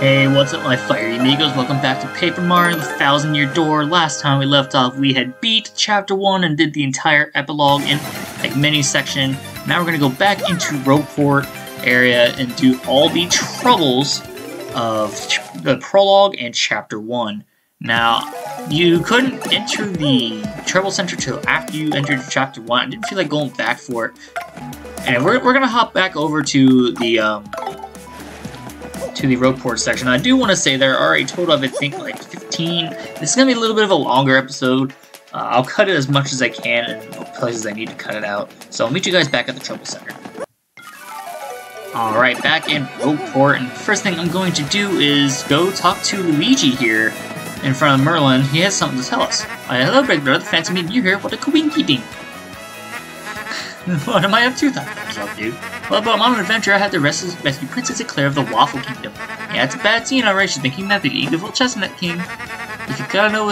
Hey, what's up my fiery amigos? Welcome back to Paper Mario the 1000-Year Door. Last time we left off, we had beat Chapter 1 and did the entire epilogue in like mini section. Now we're going to go back into Rogueport area and do all the troubles of the prologue and Chapter 1. Now, you couldn't enter the Trouble Center till after you entered Chapter 1. I didn't feel like going back for it. And we're going to hop back over to the Rogueport section. I do want to say there are a total of, I think, like 15. This is going to be a little bit of a longer episode. I'll cut it as much as I can in places I need to cut it out. So I'll meet you guys back at the Trouble Center. Alright, back in Rogueport, and the first thing I'm going to do is go talk to Luigi here in front of Merlin. He has something to tell us. Hello, big brother. Fancy meeting you here. What a coinky ding. What am I up to? Thought myself, dude. Well, but I'm on an adventure. I had to rescue Princess Eclair of the Waffle Kingdom. Yeah, it's a bad scene, alright. She's thinking that the evil Chestnut King. If you gotta know,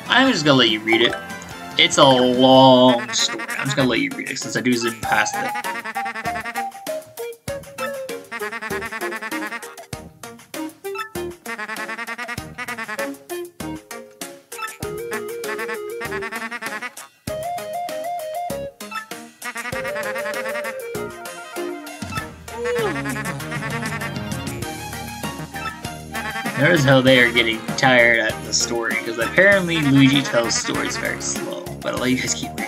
I'm just gonna let you read it. It's a long story. I'm just gonna let you read it since I do zoom past it. Notice how they are getting tired at the story, because apparently Luigi tells stories very slow, but I'll let you guys keep reading.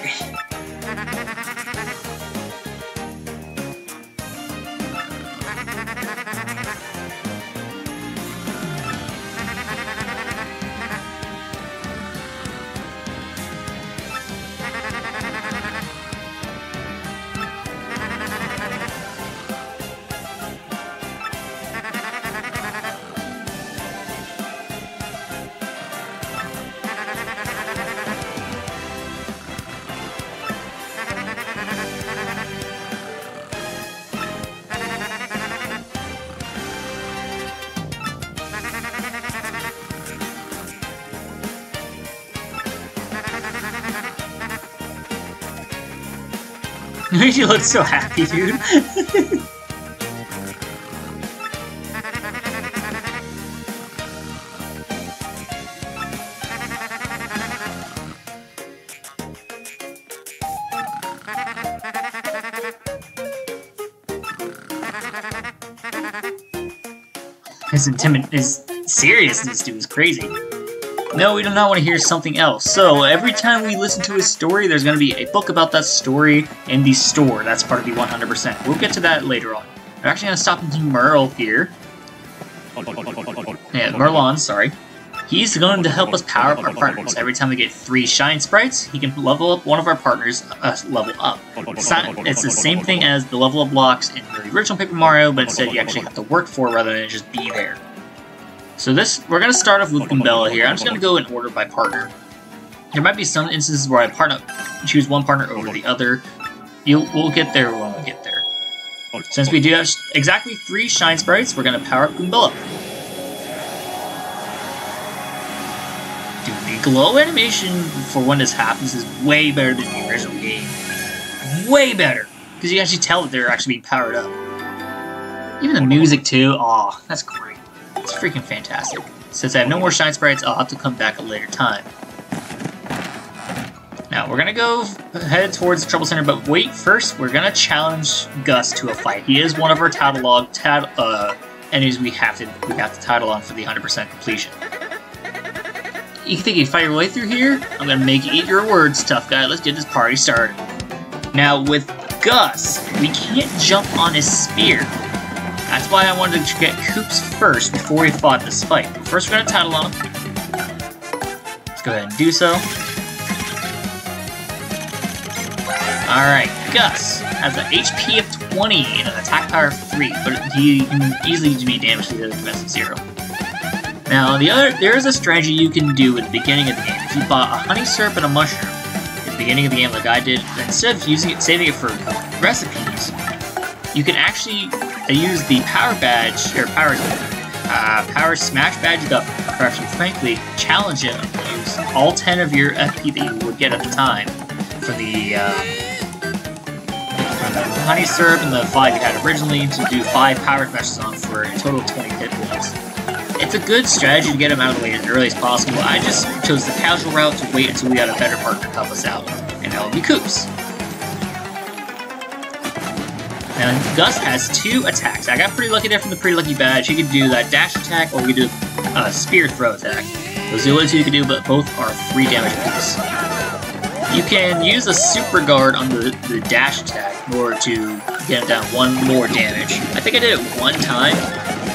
Luigi looks so happy, dude. His seriousness, dude, is crazy. No, we do not want to hear something else. So, every time we listen to a story, there's going to be a book about that story in the store. That's part of the 100%. We'll get to that later on. We're actually going to stop into Merle here. Yeah, Merlon, sorry. He's going to help us power up our partners. Every time we get 3 Shine Sprites, he can level up one of our partners, level up. It's the same thing as the level up blocks in the original Paper Mario, but instead you actually have to work for it rather than just be there. So we're going to start off with Goombella here. I'm just going to go in order by partner. There might be some instances where I choose one partner over the other. We'll get there when we get there. Since we do have exactly 3 Shine Sprites, we're going to power up Goombella. Dude, the glow animation for when this happens is way better than the original game. Way better! Because you can actually tell that they're actually being powered up. Even the music too, aw, that's great. It's freaking fantastic. Since I have no more Shine Sprites, I'll have to come back a later time. Now, we're gonna go head towards the Trouble Center, but wait, first, we're gonna challenge Gus to a fight. He is one of our enemies we have to title on for the 100% completion. You think you can fight your way through here? I'm gonna make you eat your words, tough guy. Let's get this party started. Now, with Gus, we can't jump on his spear. That's why I wanted to get Koops first before we fought this fight. First, we're going to title on him. Let's go ahead and do so. Alright, Gus has an HP of 20 and an attack power of 3, but he can easily be damaged to the defense of 0. Now, there is a strategy you can do at the beginning of the game. If you bought a honey syrup and a mushroom at the beginning of the game like I did, instead of saving it for recipes, you can actually use the power badge, or power smash badge up, or actually, frankly, challenge it and use all 10 of your FP that you would get at the time for the honey syrup and the 5 you had originally to do 5 power smashes on for a total of 20 hit points. It's a good strategy to get him out of the way as early as possible. I just chose the casual route to wait until we had a better partner to help us out, and that would be Koops. Now, Gus has 2 attacks. I got pretty lucky there from the pretty lucky badge. He could do that dash attack, or we could do a spear throw attack. Those are the only 2 you can do, but both are 3 damage apiece. You can use a super guard on the dash attack in order to get him down 1 more damage. I think I did it 1 time,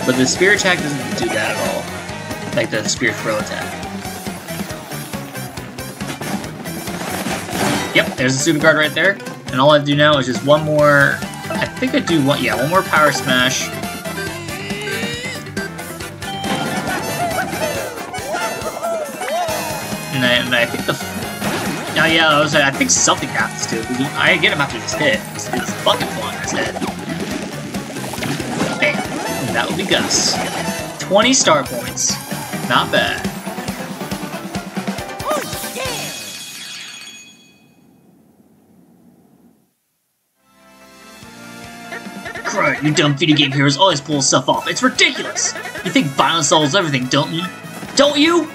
but the spear attack doesn't do that at all, like the spear throw attack. Yep, there's the super guard right there, and all I do now is just 1 more. I think I do one more power smash. And I think I think something happens to it. I get him after this hit. It's fucking flying his head. Bam. And that will be Gus. 20 star points. Not bad. Crud, you dumb video game heroes always pull stuff off. It's ridiculous! You think violence solves everything, don't you? Don't you?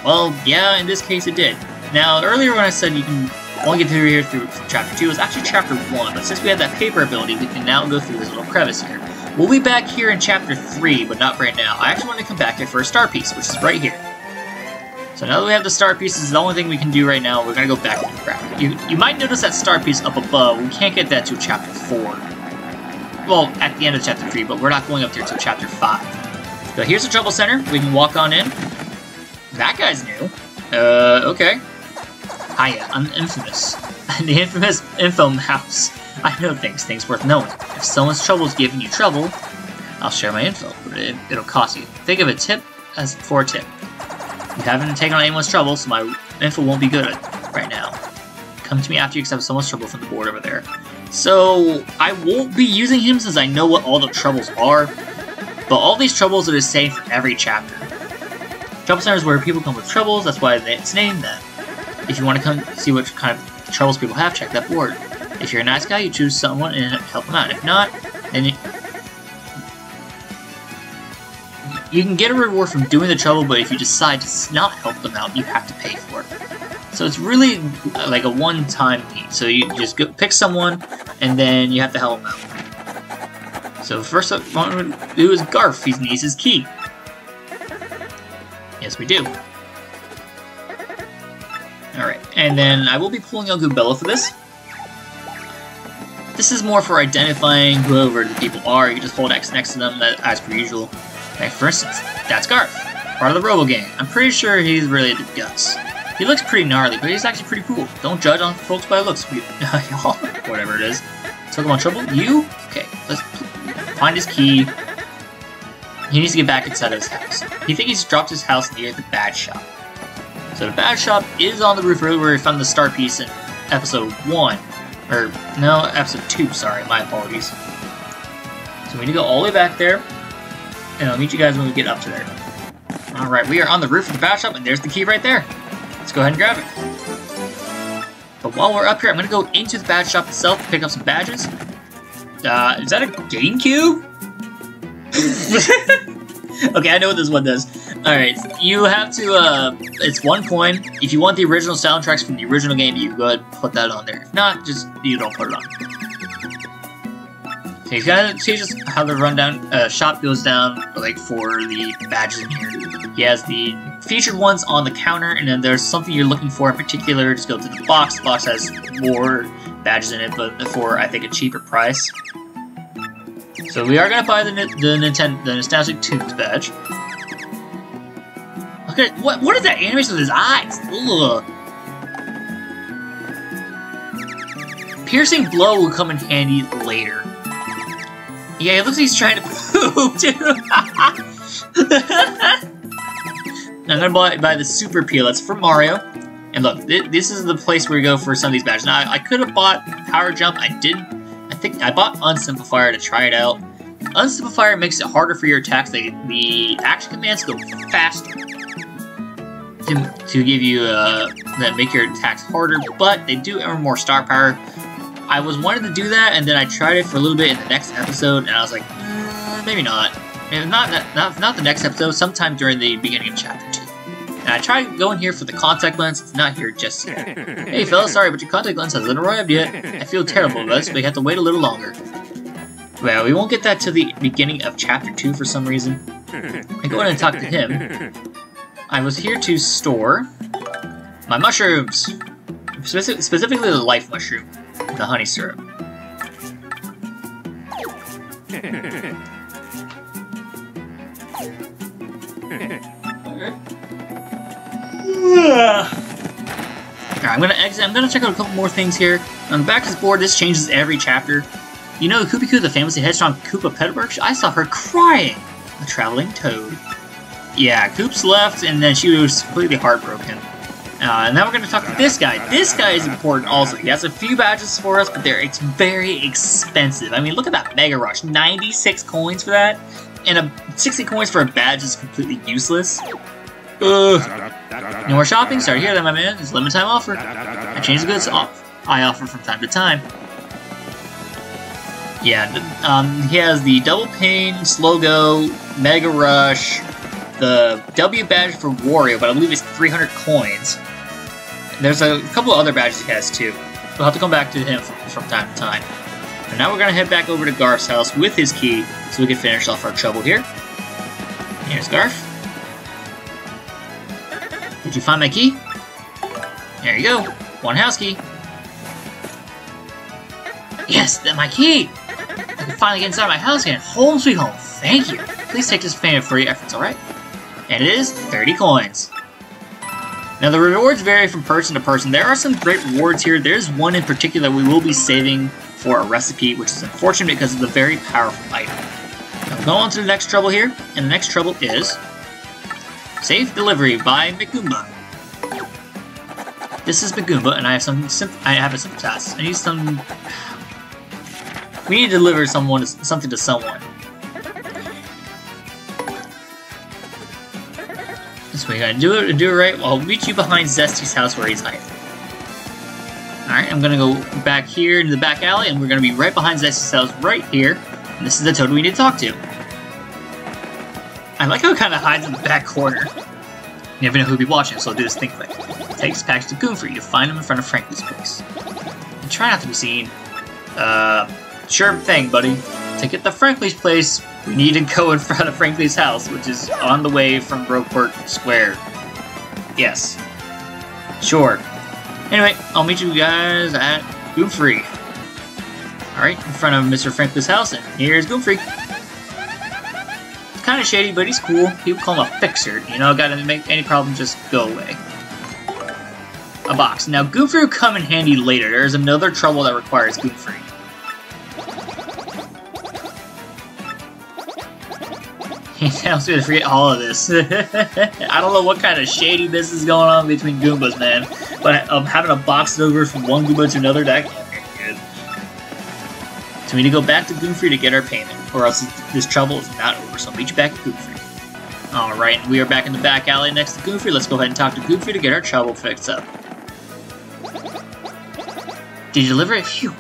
Well, yeah, in this case it did. Now, earlier when I said you can only get through here from Chapter 2, it was actually Chapter 1, but since we have that paper ability, we can now go through this little crevice here. We'll be back here in Chapter 3, but not right now. I actually want to come back here for a star piece, which is right here. So now that we have the star piece, this is the only thing we can do right now. We're going to go back to the crowd. You might notice that star piece up above. We can't get that till Chapter 4. Well, at the end of Chapter 3, but we're not going up there till Chapter 5. So here's the Trouble Center. We can walk on in. That guy's new. Okay. Hiya, I'm Infamous. The infamous Info House. I know things worth knowing. If someone's trouble's giving you trouble, I'll share my info, but it'll cost you. Think of a tip as for a tip. You haven't taken on anyone's trouble, so my info won't be good right now. Come to me after you accept someone's trouble from the board over there. So, I won't be using him since I know what all the troubles are, but all these troubles are the same for every chapter. Trouble Center is where people come with troubles, that's why it's named that. If you want to come see what kind of troubles people have, check that board. If you're a nice guy, you choose someone and help them out. If not, then you can get a reward from doing the trouble, but if you decide to not help them out, you have to pay for it. So it's really like a one-time need. So you just go pick someone, and then you have to help them out. So first up, what we want to do is Garf. He needs his key. Yes, we do. Alright, and then I will be pulling out Goobella for this. This is more for identifying whoever the people are. You can just hold X next to them, as per usual. Like, for instance, that's Garf, part of the Robo Gang. I'm pretty sure he's related to Gus. He looks pretty gnarly, but he's actually pretty cool. Don't judge on folks by looks. Whatever it is. Took him on trouble? You? Okay, let's find his key. He needs to get back inside of his house. He thinks he's dropped his house near the badge shop. So the badge shop is on the roof where we found the star piece in episode 1. Or, no, episode 2, sorry, my apologies. So we need to go all the way back there, and I'll meet you guys when we get up to there. Alright, we are on the roof of the badge shop, and there's the key right there. Let's go ahead and grab it. But while we're up here, I'm going to go into the badge shop itself to pick up some badges. Is that a GameCube? Okay, I know what this one does. Alright, you have to, it's 1 coin. If you want the original soundtracks from the original game, you go ahead and put that on there. If not, just, you don't put it on. So you gotta see just how the rundown, shop goes down, like, for the badges in here. He has the featured ones on the counter, and then there's something you're looking for in particular, just go to the box. The box has more badges in it, but for, I think, a cheaper price. So we are gonna buy the Nostalgic Tunes badge. Look at what is that animation with his eyes? Ugh. Piercing blow will come in handy later. Yeah, it looks like he's trying to poop too. I'm gonna buy the Super Peel. That's for Mario. And look, this is the place where we go for some of these badges. Now I could have bought Power Jump. I didn't. I think I bought Unsimplifier to try it out. Unsimplifier makes it harder for your attacks. The action commands go faster to give you that make your attacks harder, but they do earn more star power. I was wanting to do that, and then I tried it for a little bit in the next episode, and I was like, maybe not. And not the next episode, sometime during the beginning of Chapter 2. And I tried going here for the contact lens, it's not here just yet. Hey fellas, sorry, but your contact lens hasn't arrived yet. I feel terrible about this, but you have to wait a little longer. Well, we won't get that to the beginning of Chapter 2 for some reason. I go in and talk to him. I was here to store my mushrooms. Specifically the life mushroom, the honey syrup. Alright, I'm gonna exit. I'm gonna check out a couple more things here. On the back of this board, this changes every chapter. You know Koopy-Koo, the famously headstrong Koopa Petterberg? I saw her crying! A traveling toad. Yeah, Koops left, and then she was completely heartbroken. And now we're going to talk to this guy. This guy is important also. He has a few badges for us, but it's very expensive. I mean, look at that Mega Rush. 96 coins for that? And 60 coins for a badge is completely useless. Ugh. No more shopping? Sorry to hear that, my man. It's a limited time offer. I change the goods I offer from time to time. Yeah, he has the Double Pain, Slogo, Mega Rush, the W badge for Wario, but I believe it's 300 coins. There's a couple of other badges he has too. We'll have to come back to him from time to time. And now we're going to head back over to Garf's house with his key so we can finish off our trouble here. Here's Garf. Did you find my key? There you go. One house key. Yes, that's my key! I can finally get inside my house again. Home sweet home. Thank you. Please take this payment for your efforts, alright? And it is 30 coins. Now the rewards vary from person to person. There are some great rewards here. There's one in particular we will be saving for a recipe, which is unfortunate because of the very powerful item. Now go on to the next trouble here, and the next trouble is Safe Delivery by McGoomba. This is McGoomba, and I have a simple task. I need some. We need to deliver something to someone. So we gotta do it right. Well, I'll meet you behind Zesty's house where he's hiding. Alright, I'm gonna go back here into the back alley, and we're gonna be right behind Zesty's house right here. And this is the toad we need to talk to. I like how it kind of hides in the back corner. You never know who'll be watching, so I'll do this thing quick. Take this package to Goon for you to find him in front of Franklin's place. And try not to be seen. Sure thing, buddy. To get to Franklin's place, we need to go in front of Franklin's house, which is on the way from Rogueport Square. Yes. Sure. Anyway, I'll meet you guys at Goonfree. Alright, in front of Mr. Franklin's house, and here's Goonfree. It's kind of shady, but he's cool. People call him a fixer. You know, gotta make any problem just go away. A box. Now, Goonfree will come in handy later. There's another trouble that requires Goonfree. He tells me to forget all of this. I don't know what kind of shady business is going on between Goombas, man. But having a box over from one Goomba to another, that can't be good. So we need to go back to Goonfree to get our payment, or else this trouble is not over. So I'll meet you back at Goonfree. Alright, we are back in the back alley next to Goonfree. Let's go ahead and talk to Goonfree to get our trouble fixed up. Did you deliver it? Phew,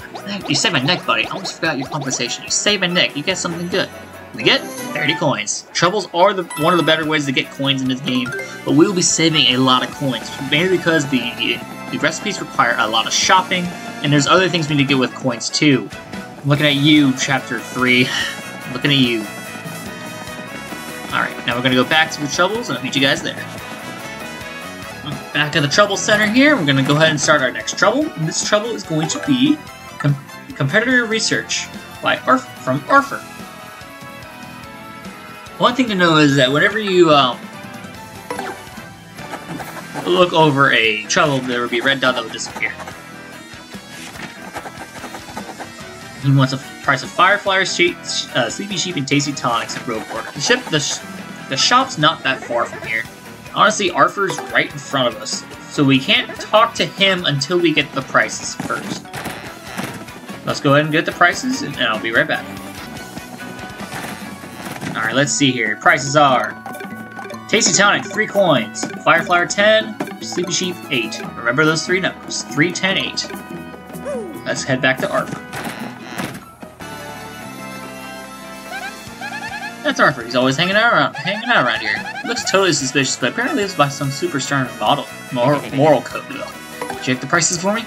you saved my neck, buddy. I almost forgot your compensation. You saved my neck. You get something good. We get 30 coins. Troubles are one of the better ways to get coins in this game, but we will be saving a lot of coins, mainly because the recipes require a lot of shopping, and there's other things we need to get with coins too. I'm looking at you, Chapter 3. I'm looking at you. Alright, now we're going to go back to the Troubles, and I'll meet you guys there. Back at the Trouble Center here, we're going to go ahead and start our next trouble, and this trouble is going to be Competitor Research from Arthur. One thing to know is that whenever you look over a trouble, there will be a red dot that will disappear. He wants a price of Firefly, Sleepy Sheep, and Tasty Tonics at Rogueport. The shop's not that far from here. Honestly, Arthur's right in front of us, so we can't talk to him until we get the prices first. Let's go ahead and get the prices, and I'll be right back. Alright, let's see here. Prices are Tasty Tonic, 3 coins. Firefly, 10. Sleepy Sheep, 8. Remember those 3 numbers. 3, 10, 8. Let's head back to Arthur. That's Arthur. He's always hanging out around here. Looks totally suspicious, but apparently lives by some super stern moral code, though. Check the prices for me?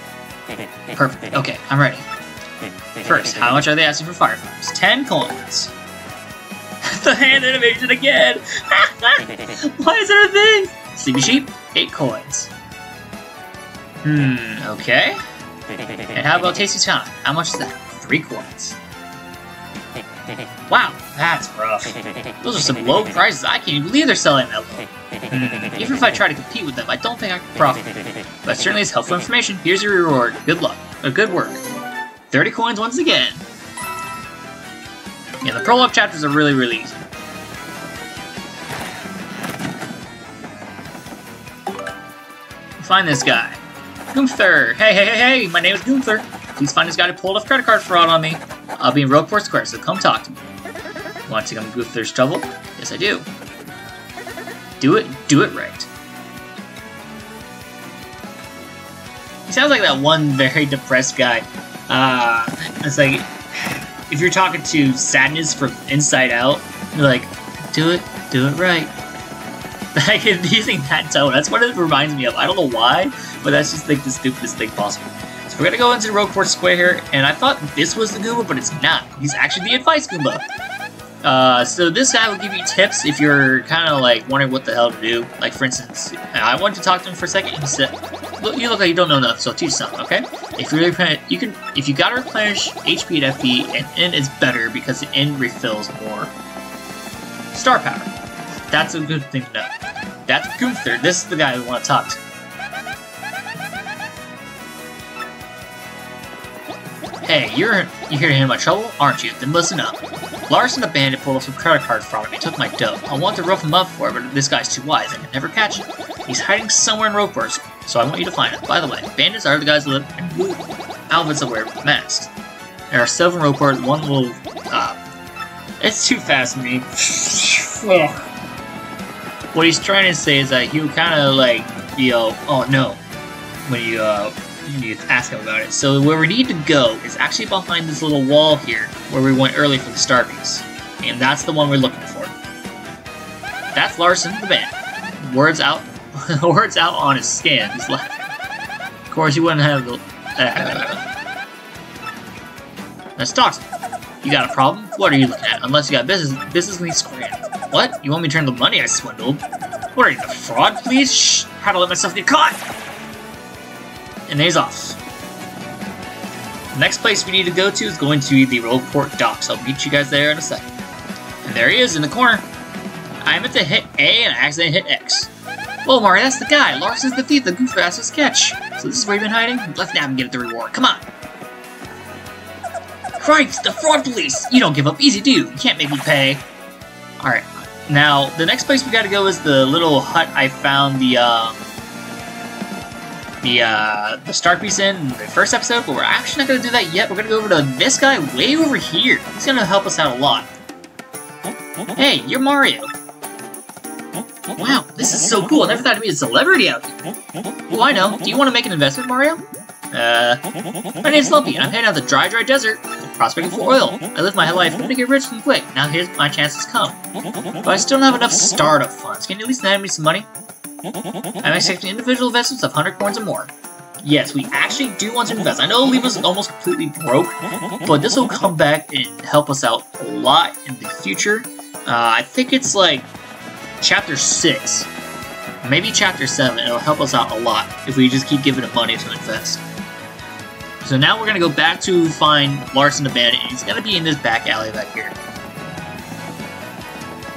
Perfect. Okay, I'm ready. First, how much are they asking for fireflies? 10 coins. The hand animation again! Why is that a thing? Sleepy sheep, 8 coins. Okay. And how about Tasty Time? How much is that? 3 coins. Wow, that's rough. Those are some low prices. I can't even believe they're selling that low. Even if I try to compete with them, I don't think I can profit. But certainly it's helpful information. Here's your reward. Good luck. Or good work. 30 coins once again. Yeah, the prologue chapters are really, really easy. Find this guy. Gunther! Hey, my name is Gunther. Please find this guy who pulled off credit card fraud on me. I'll be in Rogueport Square, so come talk to me. Want to come to Gunther's trouble? Yes, I do. Do it right. He sounds like that one very depressed guy. It's like, if you're talking to Sadness from Inside Out, you're like, do it right. Like, using that tone, that's what it reminds me of. I don't know why, but that's just like the stupidest thing possible. So we're gonna go into the Rogueport Square here, and I thought this was the Goomba, but it's not. He's actually the advice Goomba. So this guy will give you tips if you're kind of like wondering what the hell to do. Like, for instance, I wanted to talk to him for a second. He said, "Look, you look like you don't know nothing, so I'll teach you something, okay? If you gotta replenish HP and FP, and N is better because the N refills more star power. That's a good thing to know. That's Gunther. This is the guy we want to talk to." Hey, you're here to handle my trouble, aren't you? Then listen up. Larson the bandit pulled off some credit card fraud and he took my dough. I want to rough him up for it, but this guy's too wise. I can never catch him. He's hiding somewhere in Rogueport, so I want you to find him. By the way, bandits are the guys that live in blue outfits that wear masks. There are 7 Rogueport, one little... it's too fast for me. What he's trying to say is that he'll kind of like, oh no, when you ask him about it. So where we need to go is actually behind this little wall here, where we went early for the star piece. And that's the one we're looking for. That's Larson the bandit. Words out on his scan. He's laughing. Of course, you wouldn't have the... Let's talk. You got a problem? What are you looking at? Unless you got business needs scram. What? You want me to turn the money I swindled? What are you, the fraud, please? Shh! How to let myself get caught? And he's off. The next place we need to go to is going to be the Rogueport docks. I'll meet you guys there in a second. And there he is in the corner. I meant to hit A and I accidentally hit X. Whoa, Mario, that's the guy. Larson's the thief that Goofy asked us to catch. So this is where you've been hiding? Let's nab and get the reward. Come on. Christ, the fraud police! You don't give up easy, do you? You can't make me pay. Alright. Now, the next place we gotta go is the little hut I found the star piece in the first episode, but we're actually not gonna do that yet. We're gonna go over to this guy way over here. He's gonna help us out a lot. Hey, you're Mario. Wow, this is so cool. I never thought I'd be a celebrity out here. Oh, I know. Do you want to make an investment, Mario? My name's Lumpy, and I'm heading out to the dry desert, prospecting for oil. I live my life hoping to get rich and quick. Now here's my chances come. But I still don't have enough startup funds. Can you at least lend me some money? I'm expecting individual investments of 100 coins or more. Yes, we actually do want to invest. I know it'll leave us almost completely broke, but this will come back and help us out a lot in the future. I think it's like Chapter 6, maybe Chapter 7. It'll help us out a lot if we just keep giving it money to invest. So now we're going to go back to find Larson the bandit, and he's going to be in this back alley back here.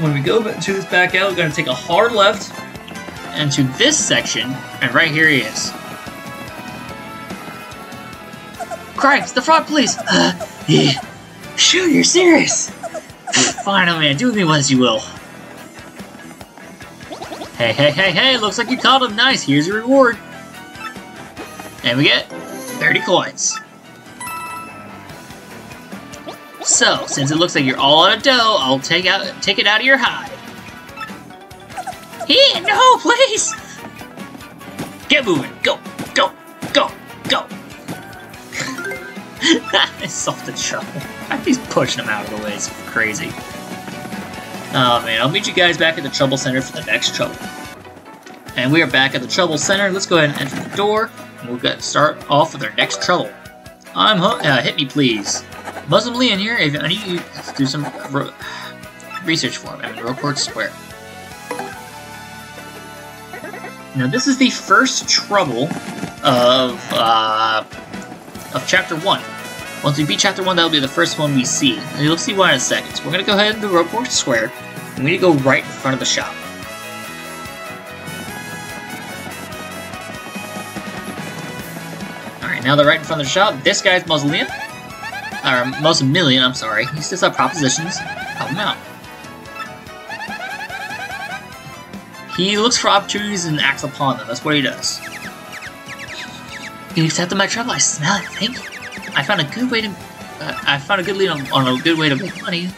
When we go to this back alley, we're going to take a hard left into this section, and right here he is. Cripes, the fraud police! Yeah. Sure, you're serious! Fine, oh man, do with me as you will. Hey, looks like you caught him. Nice, here's your reward. And we get 30 coins. So, since it looks like you're all out of dough, I'll take it out of your hide. Hey, no, please! Get moving. Go. I solved the trouble. He's pushing him out of the way. It's crazy. Oh man, I'll meet you guys back at the Trouble Center for the next trouble. And we are back at the Trouble Center. Let's go ahead and enter the door, and we'll start off with our next trouble. Hit me please. Muslim Lee in here. I need you to do some research for him. I'm in Rogueport Square. Now this is the first trouble of Chapter 1. Once we beat Chapter 1, that'll be the first one we see. And you'll see why in a second. So we're going to go ahead into Rogueport Square, and we need to go right in front of the shop. Alright, now they're right in front of the shop. This guy's Mausoleum. Or Mausoleum, I'm sorry. He still has propositions. Help him out. He looks for opportunities and acts upon them. That's what he does. You accepted my trouble. I smell it. Thank you. I found a good way to. I found a good lead on a good way to make money,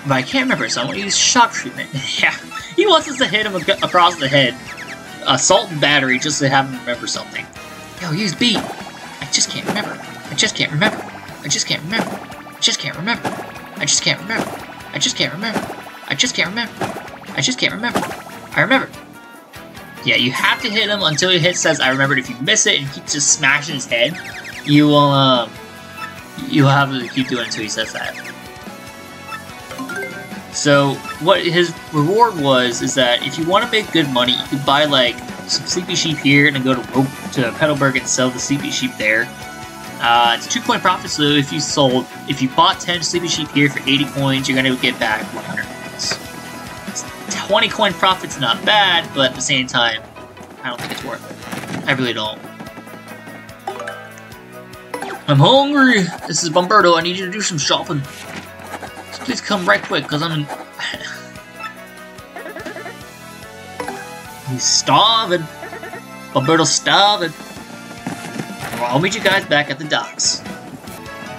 but I can't remember, so I want to use shock treatment. Yeah, he wants us to hit him across the head, assault and battery, just to have him remember something. Yo, use B. I just can't remember. I just can't remember. I just can't remember. I just can't remember. I just can't remember. I just can't remember. I just can't remember. I just can't remember. I remember. Yeah, you have to hit him until he says I remembered. If you miss it and keep just smashing his head, you will you'll have to keep doing it until he says that. So what his reward was is that if you want to make good money, you could buy like some sleepy sheep here and then go to Petalburg and sell the sleepy sheep there. It's 2 coin profit, so if you bought 10 sleepy sheep here for 80 coins, you're gonna get back 100 coins. 20 coin profit's not bad, but at the same time, I don't think it's worth it. I really don't. I'm hungry! This is Bomberto, I need you to do some shopping. So please come right quick, because I'm in... He's starving. Bomberto's starving. Well, I'll meet you guys back at the docks.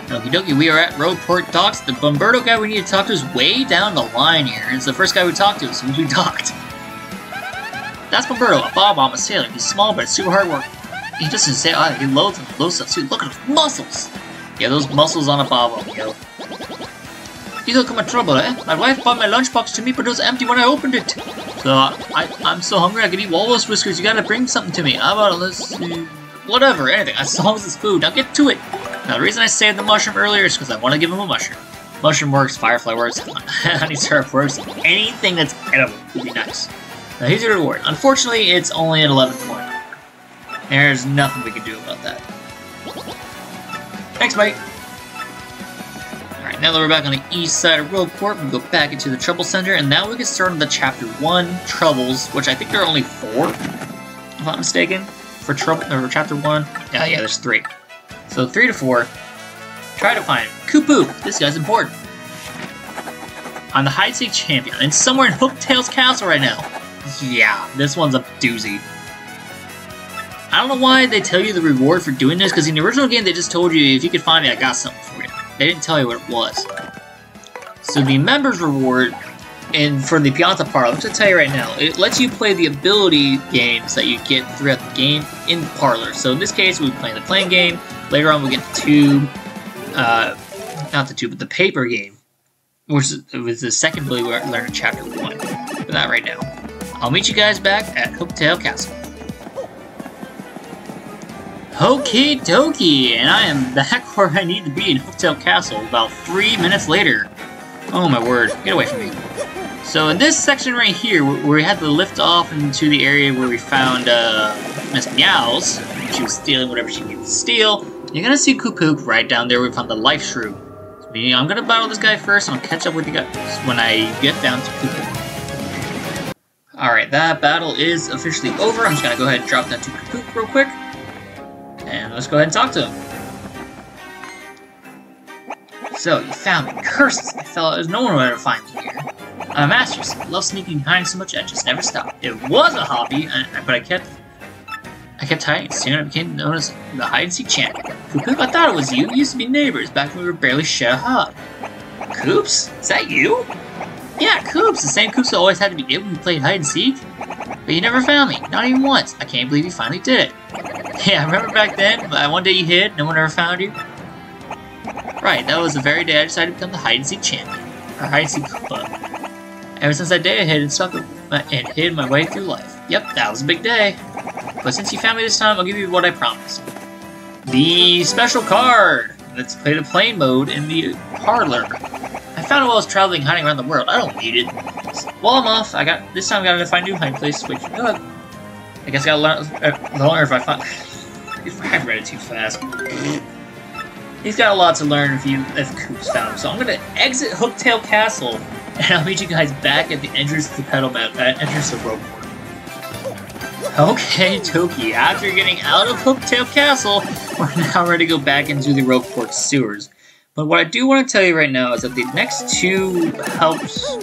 Okie dokie, we are at Rogueport Docks. The Bomberto guy we need to talk to is way down the line here. It's the first guy we talked to, so we docked. That's Bomberto, a bomb a sailor. He's small, but super hard work. He doesn't say he loads and loads stuff too. Look at those muscles! Yeah, those muscles on a bob, yo. You don't come in trouble, eh? My wife bought my lunchbox to me, but it was empty when I opened it. So, I'm so hungry I could eat walrus whiskers. You gotta bring something to me. How about, let's see... Whatever, anything. As long as it's food. Now get to it! Now, the reason I saved the mushroom earlier is because I want to give him a mushroom. Mushroom works, firefly works, honey syrup works. Anything that's edible would be nice. Now, here's your reward. Unfortunately, it's only at 11 coin. There's nothing we can do about that. Thanks, mate! Alright, now that we're back on the east side of Rogueport, we go back into the Trouble Center, and now we can start on the Chapter 1 Troubles, which I think there are only 4, if I'm not mistaken, for Chapter 1. Yeah, there's 3. So 3 to 4. Try to find Kupu. This guy's important. I'm the hide-and-seek champion, and somewhere in Hooktail's castle right now. Yeah, this one's a doozy. I don't know why they tell you the reward for doing this, because in the original game they just told you if you could find me, I got something for you. They didn't tell you what it was. So the members reward, and for the Pianta Parlor, I'm going to tell you right now, it lets you play the ability games that you get throughout the game in the parlor. So in this case, we'll be playing the playing game. Later on, we'll get the tube, not the tube, but the paper game, which was the second ability we learned in Chapter 1. For that right now. I'll meet you guys back at Hooktail Castle. Okie dokie, and I am back where I need to be in Hooktail Castle about 3 minutes later. Oh my word, get away from me. So in this section right here, where we had to lift off into the area where we found Miss Meows, she was stealing whatever she needed to steal, you're gonna see Kupook right down there where we found the life shrew. So I'm gonna battle this guy first, and I'll catch up with you guys when I get down to Kupook. Alright, that battle is officially over. I'm just gonna go ahead and drop down to Kupook real quick. And let's go ahead and talk to him. So, you found me. Curses, my fellow. No one will ever find me here. I'm a master. I love sneaking behind so much I just never stopped. It was a hobby, but I kept hiding. Soon I became known as the hide-and-seek champion. Kupook, I thought it was you. We used to be neighbors back when we were barely share a hug. Coops? Is that you? Yeah, Coops. The same Coops that always had to be it when we played hide-and-seek. But you never found me. Not even once. I can't believe you finally did it. Yeah, I remember back then, one day you hid, no one ever found you. Right, that was the very day I decided to become the hide-and-seek champion, or hide-and-seek Koopa. Ever since that day, I hid my way through life. Yep, that was a big day. But since you found me this time, I'll give you what I promised. The special card! Let's play the plane mode in the parlor. I found it while I was traveling, hiding around the world. I don't need it. Well, I'm off. This time I gotta find a new hiding place, which, I guess I gotta learn if I read it too fast. He's got a lot to learn if Coop's found him. So I'm gonna exit Hooktail Castle, and I'll meet you guys back at the entrance to Rogueport. Okay, Toki, after getting out of Hooktail Castle, we're now ready to go back into the Rogueport sewers. But what I do want to tell you right now is that the next two troubles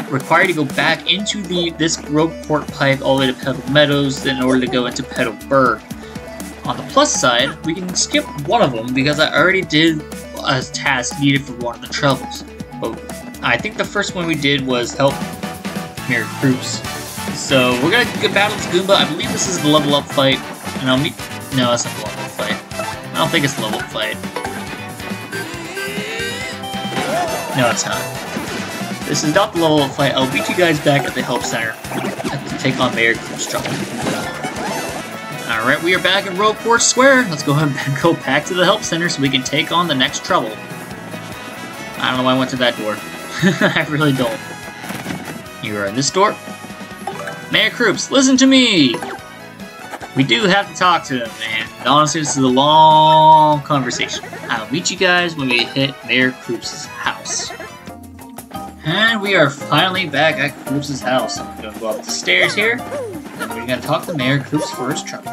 require you to go back into this Rogueport pipe all the way to Petal Meadows in order to go into Petalburg. On the plus side, we can skip one of them because I already did a task needed for one of the troubles. But I think the first one we did was help Mirror Groups. So we're gonna get battle this Goomba. I believe this is the level up fight, and I'll meet. No, that's not the level up fight. I don't think it's the level up fight. No, it's not. This is not the level up fight. I'll meet you guys back at the help center to take on Mayor Groups trouble. Alright, we are back in Rogueport Square. Let's go ahead and go back to the help center so we can take on the next trouble. I don't know why I went to that door. I really don't. You are in this door. Mayor Krups, listen to me! We do have to talk to him, man. And honestly, this is a long conversation. I'll meet you guys when we hit Mayor Krups' house. And we are finally back at Krups' house. I'm gonna go up the stairs here, and we're gonna talk to Mayor Krups for his trouble.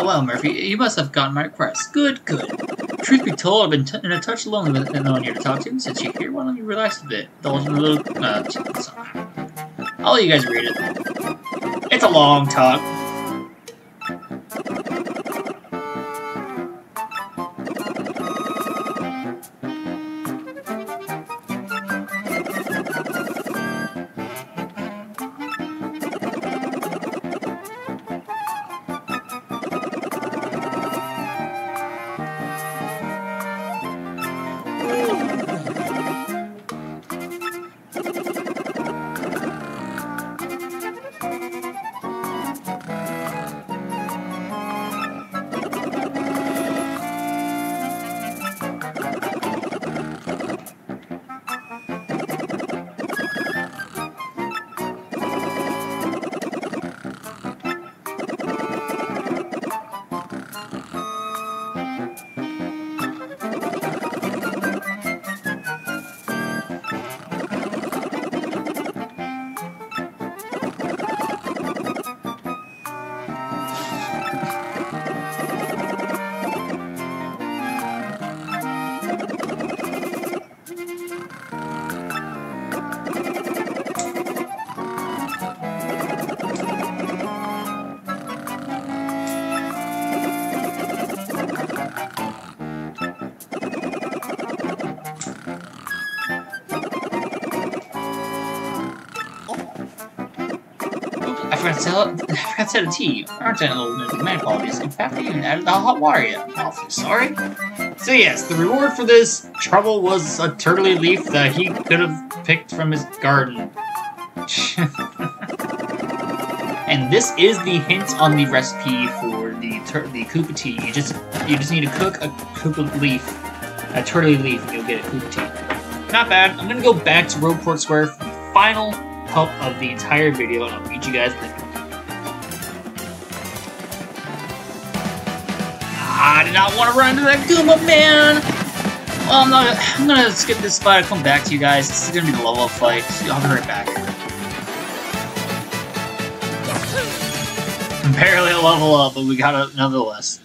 Well, Murphy, you must have gotten my request. Good. Truth be told, I've been in a touch lonely with no one here to talk to. Since you're here, why don't you relax a bit? Indulge in a little... sorry. I'll let you guys read it. It's a long talk. I forgot to set a tea. Aren't I little man apologies? In fact, I even added the hot water yet. Awfully sorry. So yes, the reward for this trouble was a turtley leaf that he could have picked from his garden. And this is the hint on the recipe for the Koopa tea. You just need to cook a Koopa leaf, a turtley leaf, and you'll get a Koopa tea. Not bad. I'm gonna go back to Rogueport Square for the final help of the entire video, and I'll meet you guys later. I did not want to run into that Goomba, man! Well, I'm gonna skip this spot and come back to you guys. This is gonna be the level up fight, so I'll be right back. Barely a level up, but we got it nonetheless.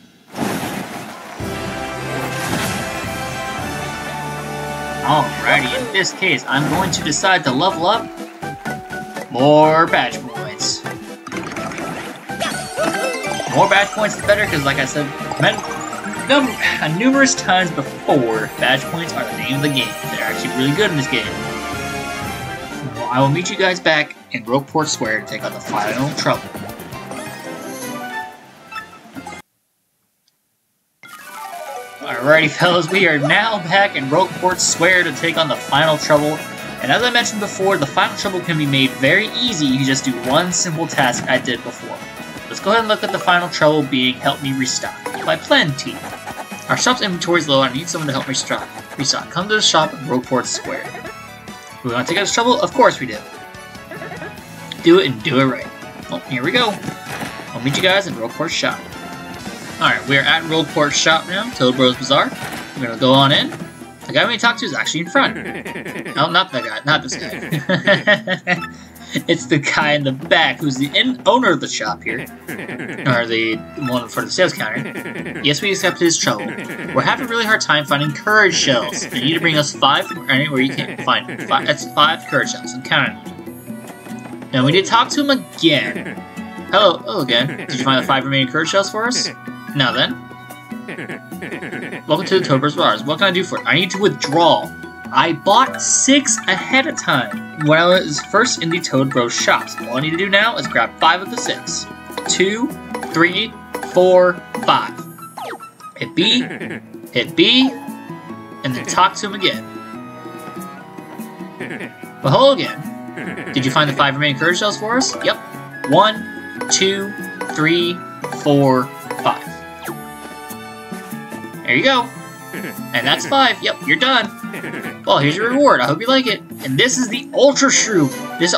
Alrighty, in this case, I'm going to decide to level up more badge points. More badge points is better, because like I said numerous times before, badge points are the name of the game. They're actually really good in this game. Well, I will meet you guys back in Rogueport Square to take on the final trouble. Alrighty, fellas, we are now back in Rogueport Square to take on the final trouble. And as I mentioned before, the final trouble can be made very easy. You just do one simple task I did before. Let's go ahead and look at the final trouble being Help Me Restock by Plenty. Our shop's inventory is low and I need someone to help me restock. Come to the shop in Rogueport Square. We want to take out this trouble? Of course we do. Do it and do it right. Well, here we go. I'll meet you guys in Rogueport shop. Alright, we're at Rogueport shop now, Toad Bros Bazaar. We're gonna go on in. The guy we need to talk to is actually in front. No, not that guy, not this guy. It's the guy in the back who's the owner of the shop here. Or the one for the sales counter. Yes, we accept his trouble. We're having a really hard time finding courage shells. You need to bring us 5 from anywhere you can find. That's 5 courage shells. I'm counting on you. Now we need to talk to him again. Hello again. Did you find the 5 remaining courage shells for us? Now then. Welcome to the Toad Bros Bazaar. What can I do for it? I need to withdraw. I bought 6 ahead of time when I was first in the Toad Bros shops. All I need to do now is grab 5 of the 6. 2, 3, 4, 5. Hit B, and then talk to him again. Well, hello again. Did you find the 5 remaining courage shells for us? Yep. 1, 2, 3, 4, 5. There you go. And that's 5. Yep, you're done. Well, here's your reward. I hope you like it. And this is the Ultra Shroom. This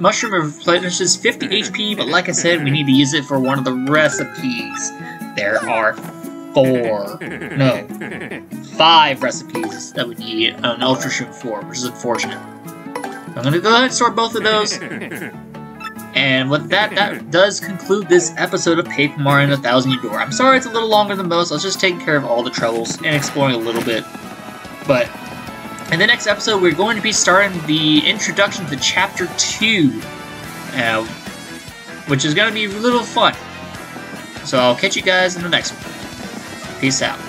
mushroom replenishes 50 HP, but like I said, we need to use it for one of the recipes. There are 5 recipes that we need an Ultra Shroom for, which is unfortunate. I'm going to go ahead and store both of those. And with that does conclude this episode of Paper Mario and the 1,000-Year Door. I'm sorry it's a little longer than most. I was just taking care of all the troubles and exploring a little bit. But in the next episode, we're going to be starting the introduction to Chapter 2, which is going to be a little fun. So I'll catch you guys in the next one. Peace out.